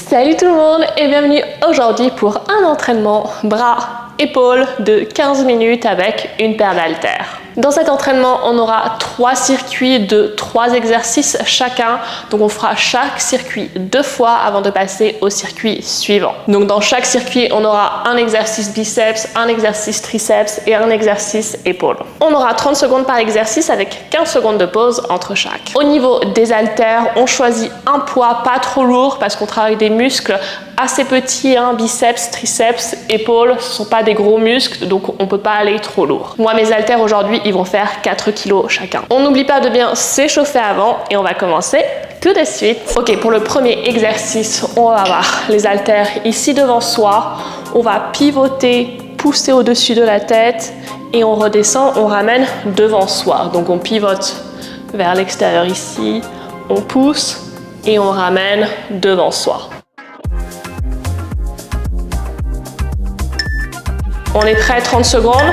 Salut tout le monde et bienvenue aujourd'hui pour un entraînement bras-épaules de 15 minutes avec une paire d'haltères. Dans cet entraînement, on aura 3 circuits de 3 exercices chacun. Donc on fera chaque circuit 2 fois avant de passer au circuit suivant. Donc dans chaque circuit, on aura un exercice biceps, un exercice triceps et un exercice épaules. On aura 30 secondes par exercice avec 15 secondes de pause entre chaque. Au niveau des haltères, on choisit un poids pas trop lourd parce qu'on travaille des muscles assez petits, biceps, triceps, épaules, ce ne sont pas des gros muscles, donc on ne peut pas aller trop lourd. Moi, mes haltères aujourd'hui, ils vont faire 4 kg chacun. On n'oublie pas de bien s'échauffer avant et on va commencer tout de suite. Ok, pour le premier exercice, on va avoir les haltères ici devant soi. On va pivoter, pousser au-dessus de la tête et on redescend, on ramène devant soi. Donc on pivote vers l'extérieur ici, on pousse et on ramène devant soi. On est prêt, 30 secondes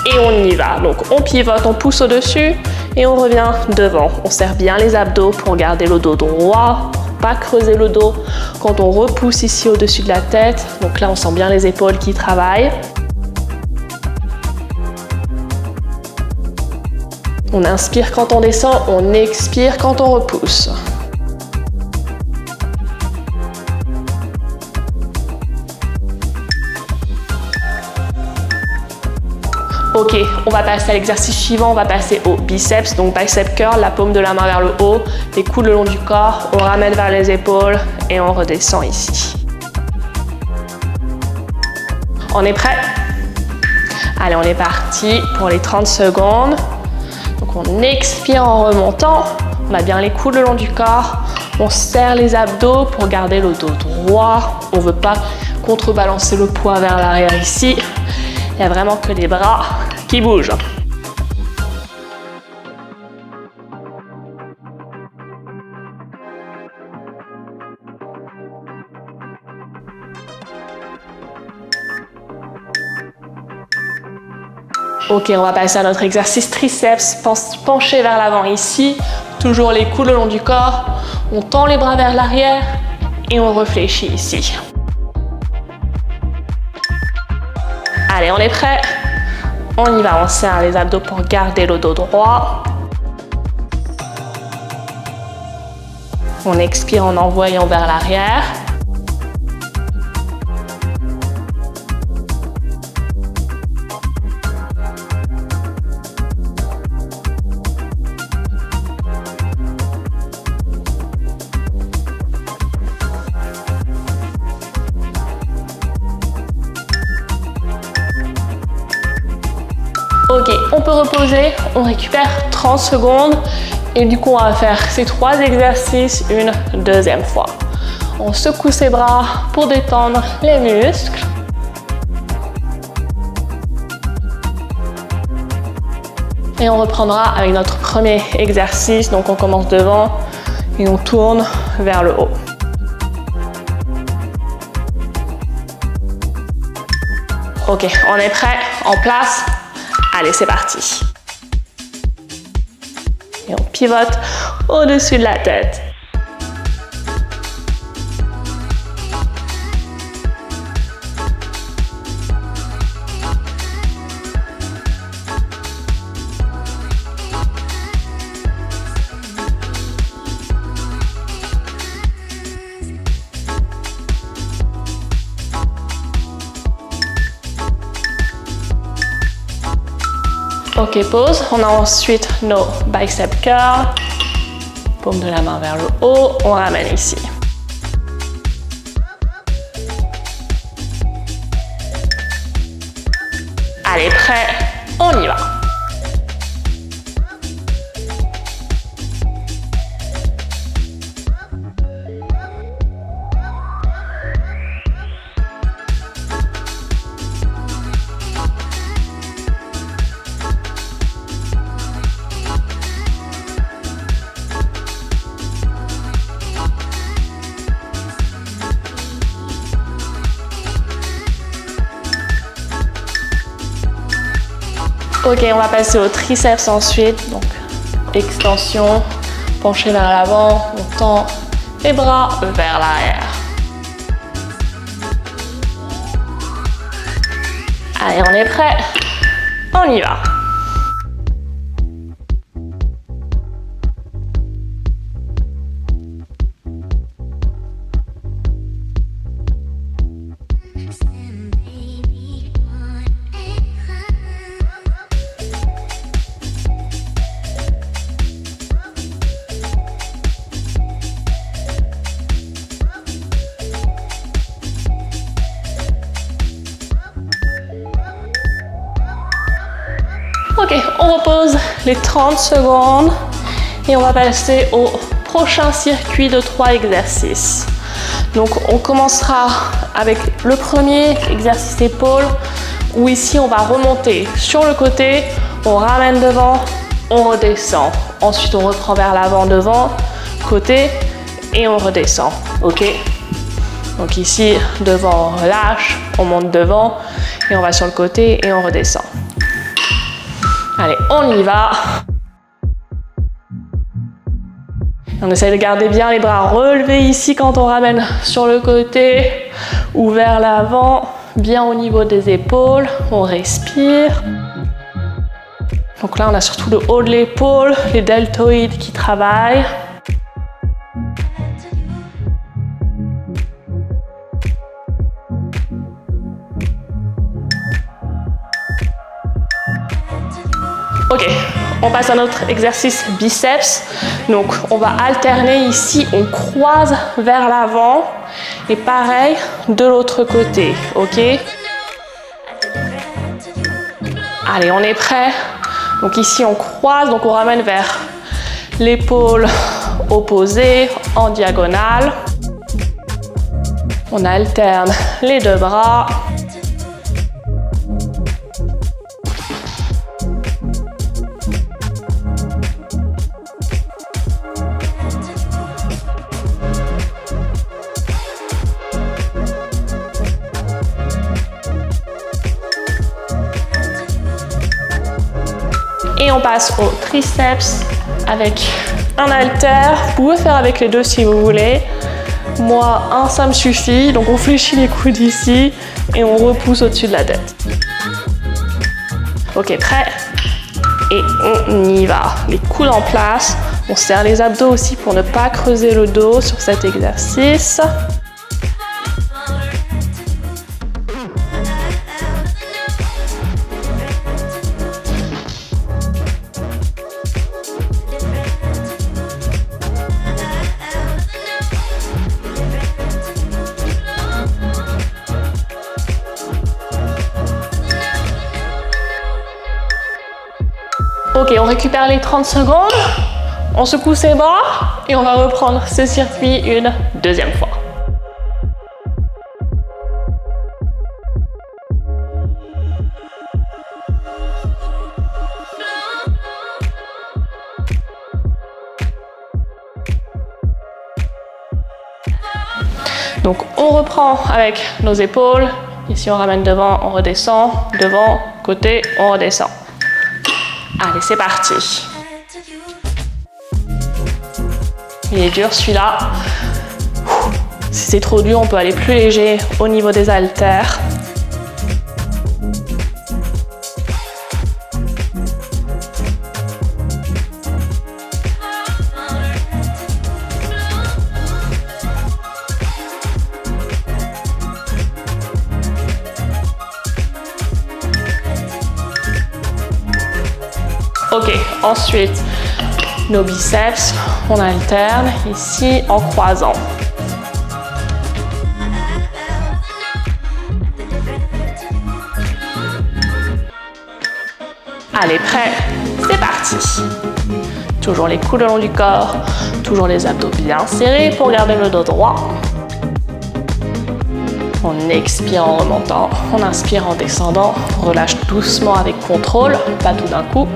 et on y va. Donc on pivote, on pousse au-dessus et on revient devant. On serre bien les abdos pour garder le dos droit, pour pas creuser le dos quand on repousse ici au-dessus de la tête. Donc là on sent bien les épaules qui travaillent. On inspire quand on descend, on expire quand on repousse. Ok, on va passer à l'exercice suivant, on va passer au biceps, donc bicep curl, la paume de la main vers le haut, les coudes le long du corps, on ramène vers les épaules et on redescend ici. On est prêt? Allez, on est parti pour les 30 secondes. Donc on expire en remontant, on a bien les coudes le long du corps, on serre les abdos pour garder le dos droit, on ne veut pas contrebalancer le poids vers l'arrière ici. Il n'y a vraiment que les bras qui bougent. Ok, on va passer à notre exercice triceps, penché vers l'avant ici, toujours les coudes le long du corps, on tend les bras vers l'arrière et on réfléchit ici. Allez, on est prêt? On y va, on serre les abdos pour garder le dos droit. On expire en envoyant vers l'arrière. Ok, on peut reposer, on récupère 30 secondes et du coup on va faire ces 3 exercices une deuxième fois. On secoue ses bras pour détendre les muscles. Et on reprendra avec notre premier exercice, donc on commence devant et on tourne vers le haut. Ok, on est prêt, en place. Allez, c'est parti. Et on pivote au-dessus de la tête. Ok, pause. On a ensuite nos bicep curls. Paume de la main vers le haut. On ramène ici. Allez, prêt. On y va. Ok, on va passer au triceps ensuite. Donc, extension, penché vers l'avant, on tend les bras vers l'arrière. Allez, on est prêt? On y va. Ok, on repose les 30 secondes et on va passer au prochain circuit de 3 exercices. Donc on commencera avec le premier exercice épaule où ici on va remonter sur le côté, on ramène devant, on redescend. Ensuite on reprend vers l'avant devant, côté et on redescend. Ok? Donc ici devant on relâche, on monte devant et on va sur le côté et on redescend. Allez, on y va. On essaie de garder bien les bras relevés ici quand on ramène sur le côté ou vers l'avant, bien au niveau des épaules. On respire. Donc là, on a surtout le haut de l'épaule, les deltoïdes qui travaillent. Ok, on passe à notre exercice biceps. Donc on va alterner ici, on croise vers l'avant et pareil de l'autre côté, ok? Allez, on est prêt. Donc ici on croise, donc on ramène vers l'épaule opposée en diagonale. On alterne les deux bras. Et on passe au triceps avec un haltère. Vous pouvez faire avec les deux si vous voulez. Moi, un, ça me suffit. Donc on fléchit les coudes ici et on repousse au-dessus de la tête. Ok, prêt? Et on y va. Les coudes en place. On serre les abdos aussi pour ne pas creuser le dos sur cet exercice. Ok, on récupère les 30 secondes, on secoue ses bras et on va reprendre ce circuit une deuxième fois. Donc on reprend avec nos épaules, ici on ramène devant, on redescend, devant, côté, on redescend. Allez, c'est parti. Il est dur celui-là. Si c'est trop dur, on peut aller plus léger au niveau des haltères. Ok, ensuite, nos biceps, on alterne ici en croisant. Allez, prêt, c'est parti. Toujours les coudes le long du corps, toujours les abdos bien serrés pour garder le dos droit. On expire en remontant, on inspire en descendant, on relâche doucement avec contrôle, pas tout d'un coup.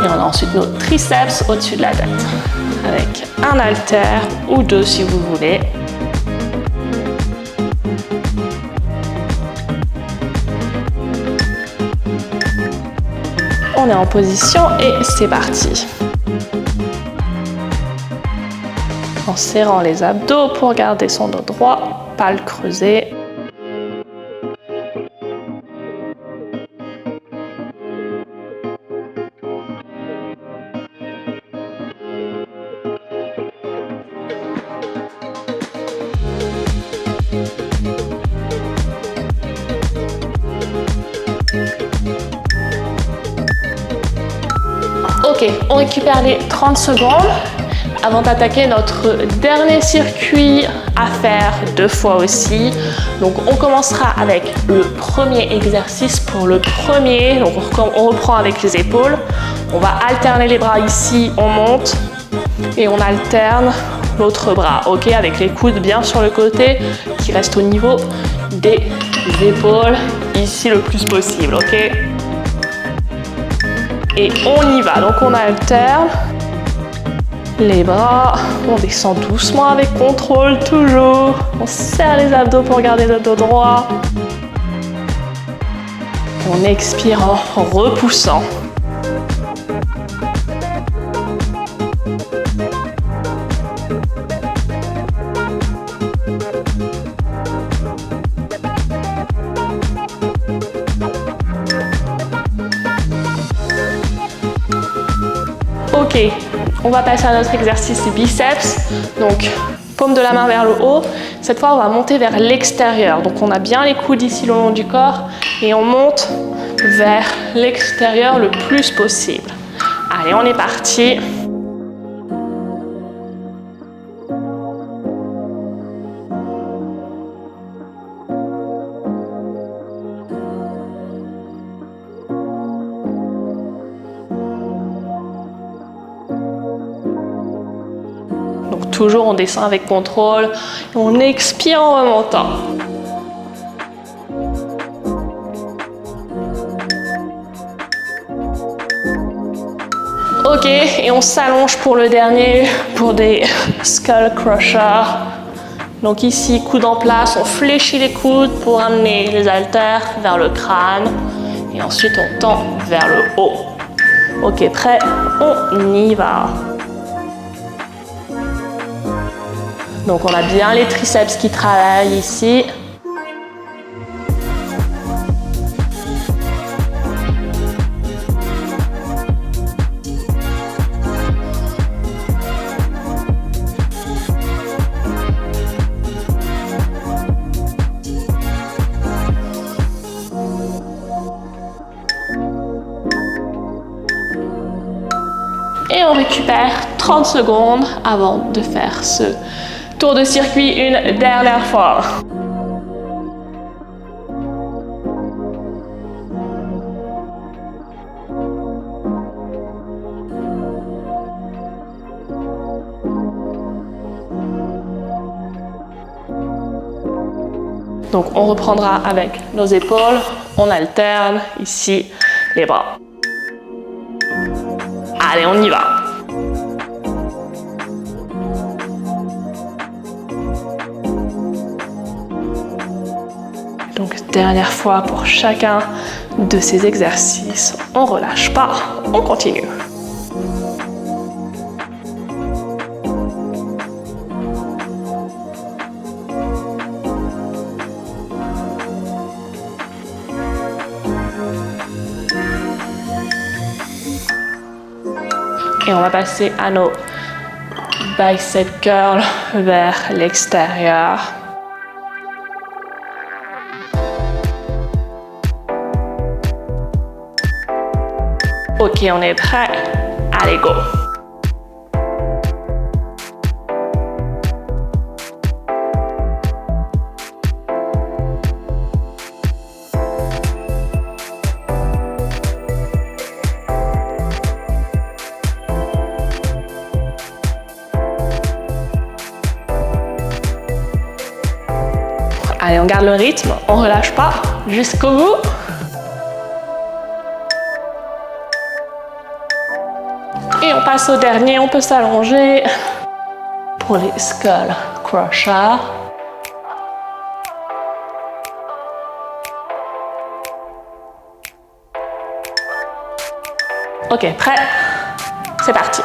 Et on a ensuite nos triceps au-dessus de la tête avec un haltère ou deux si vous voulez. On est en position et c'est parti. En serrant les abdos pour garder son dos droit, pas le creuser. Ok, on récupère les 30 secondes avant d'attaquer notre dernier circuit à faire 2 fois aussi. Donc on commencera avec le premier exercice pour le premier. Donc on reprend avec les épaules. On va alterner les bras ici, on monte et on alterne l'autre bras. Ok, avec les coudes bien sur le côté qui restent au niveau des épaules ici le plus possible. Ok. Et on y va, donc on alterne les bras, on descend doucement avec contrôle toujours, on serre les abdos pour garder le dos droit, on expire en repoussant. Ok, on va passer à notre exercice biceps. Donc, paume de la main vers le haut. Cette fois, on va monter vers l'extérieur. Donc, on a bien les coudes ici le long du corps et on monte vers l'extérieur le plus possible. Allez, on est parti. Toujours on descend avec contrôle, on expire en remontant. Ok, et on s'allonge pour le dernier, pour des skull crushers. Donc ici, coude en place, on fléchit les coudes pour amener les haltères vers le crâne. Et ensuite on tend vers le haut. Ok, prêt? On y va. Donc on a bien les triceps qui travaillent ici. Et on récupère 30 secondes avant de faire ce tour de circuit une dernière fois. Donc on reprendra avec nos épaules, on alterne ici les bras. Allez, on y va. Donc dernière fois pour chacun de ces exercices, on relâche pas, on continue. Et on va passer à nos bicep curls vers l'extérieur. Ok, on est prêt. Allez, go! Allez, on garde le rythme, on relâche pas jusqu'au bout. Et on passe au dernier, on peut s'allonger. pour les skull crushers. Ok, prêt? C'est parti.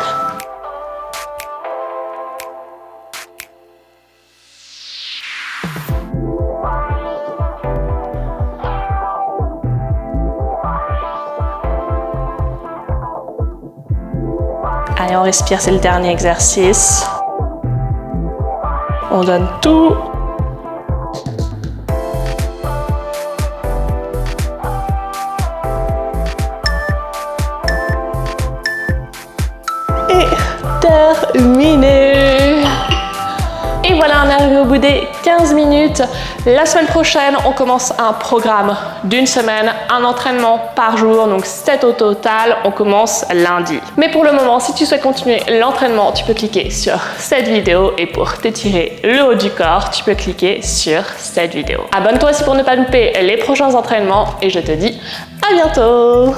Allez, on respire, c'est le dernier exercice. On donne tout. Et terminé. Et voilà, on est arrivé au bout des 15 minutes. La semaine prochaine, on commence un programme d'une semaine, un entraînement par jour, donc 7 au total. On commence lundi. Mais pour le moment, si tu souhaites continuer l'entraînement, tu peux cliquer sur cette vidéo et pour t'étirer le haut du corps, tu peux cliquer sur cette vidéo. Abonne-toi aussi pour ne pas louper les prochains entraînements et je te dis à bientôt.